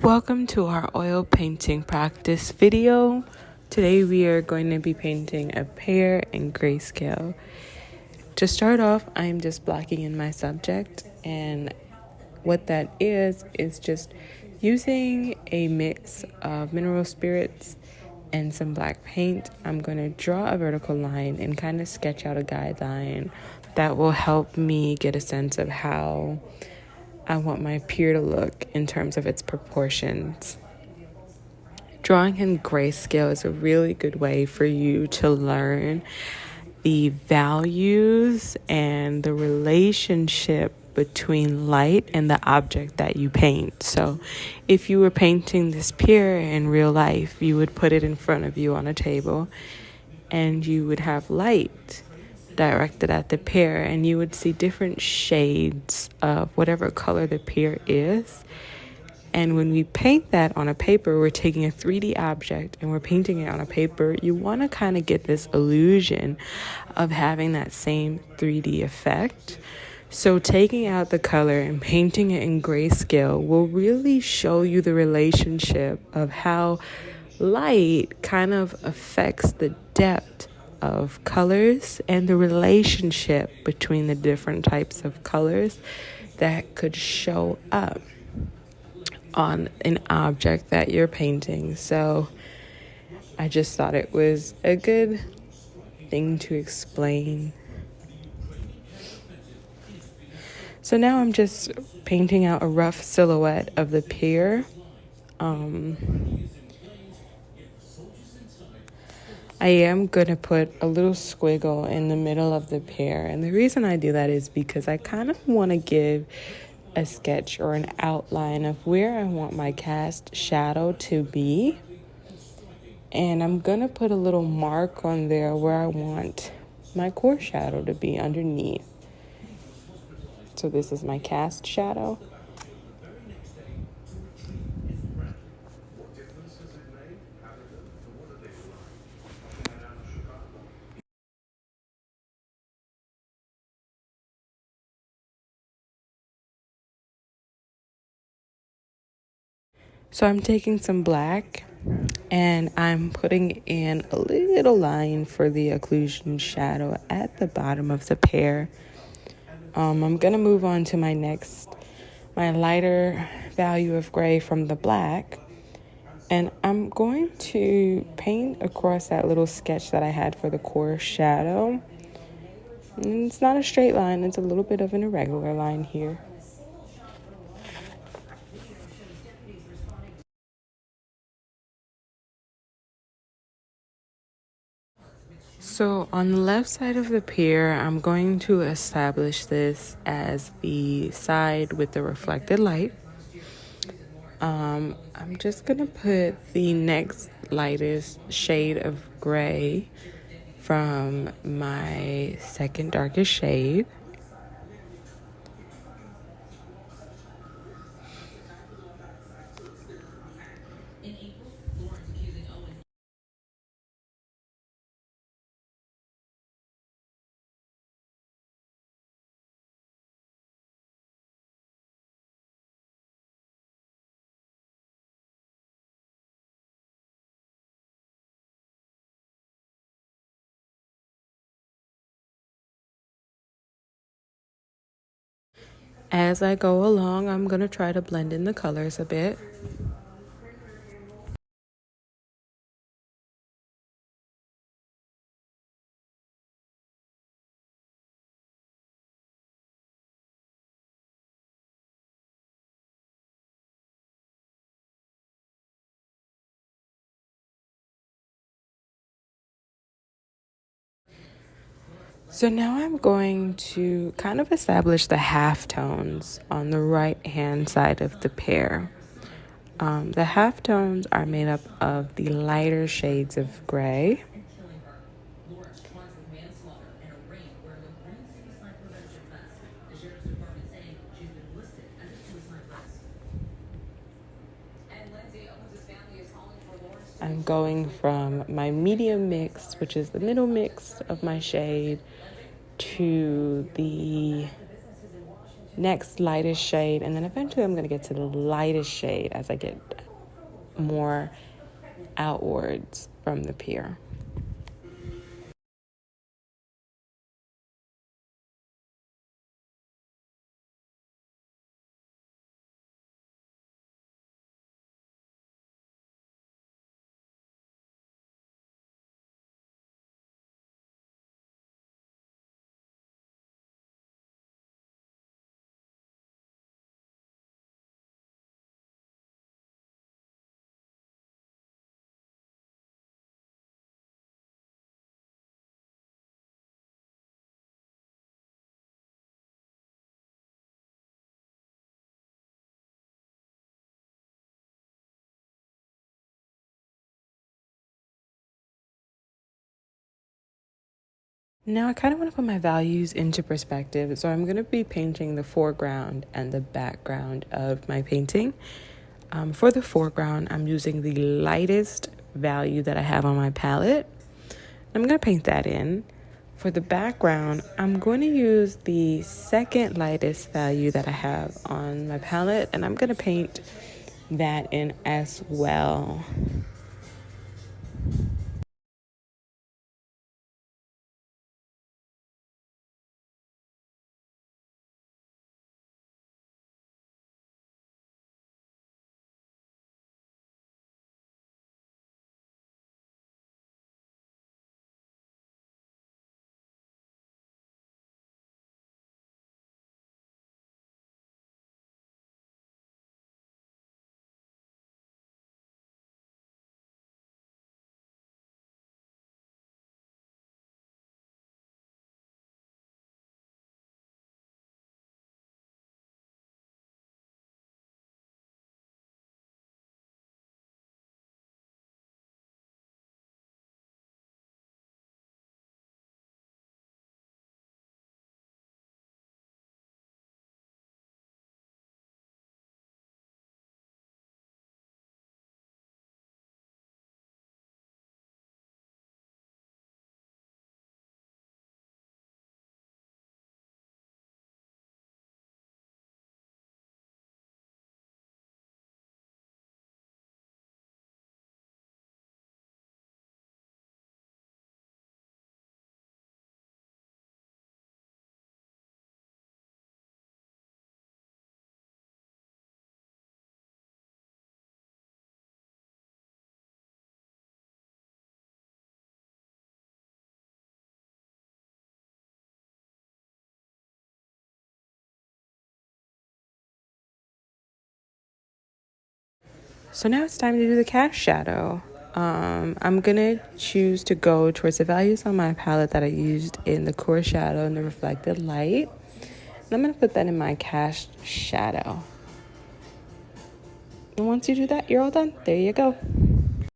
Welcome to our oil painting practice video. Today we are going to be painting a pear in grayscale. To start off, I'm just blocking in my subject, and what that is just using a mix of mineral spirits and some black paint. I'm going to draw a vertical line and kind of sketch out a guideline that will help me get a sense of how I want my pear to look in terms of its proportions. Drawing in grayscale is a really good way for you to learn the values and the relationship between light and the object that you paint. So if you were painting this pear in real life, you would put it in front of you on a table and you would have light directed at the pear, and you would see different shades of whatever color the pear is. And when we paint that on a paper, we're taking a 3D object and we're painting it on a paper. You want to kind of get this illusion of having that same 3D effect. So taking out the color and painting it in grayscale will really show you the relationship of how light kind of affects the depth of colors and the relationship between the different types of colors that could show up on an object that you're painting. So I just thought it was a good thing to explain. So now I'm just painting out a rough silhouette of the pear. I am going to put a little squiggle in the middle of the pear. And the reason I do that is because I kind of want to give a sketch or an outline of where I want my cast shadow to be. And I'm going to put a little mark on there where I want my core shadow to be underneath. So this is my cast shadow. So I'm taking some black and I'm putting in a little line for the occlusion shadow at the bottom of the pear. I'm going to move on to my lighter value of gray from the black. And I'm going to paint across that little sketch that I had for the core shadow. And it's not a straight line, it's a little bit of an irregular line here. So on the left side of the pear, I'm going to establish this as the side with the reflected light. I'm just going to put the next lightest shade of gray from my second darkest shade. As I go along, I'm going to try to blend in the colors a bit. So now I'm going to kind of establish the halftones on the right-hand side of the pear. The halftones are made up of the lighter shades of gray. I'm going from my medium mix, which is the middle mix of my shade, to the next lightest shade, and then eventually I'm going to get to the lightest shade as I get more outwards from the pear. Now I kind of want to put my values into perspective, so I'm going to be painting the foreground and the background of my painting. For the foreground, I'm using the lightest value that I have on my palette. I'm going to paint that in. For the background, I'm going to use the second lightest value that I have on my palette, and I'm going to paint that in as well. So now it's time to do the cast shadow. I'm going to choose to go towards the values on my palette that I used in the core shadow and the reflected light. And I'm going to put that in my cast shadow. And once you do that, you're all done. There you go.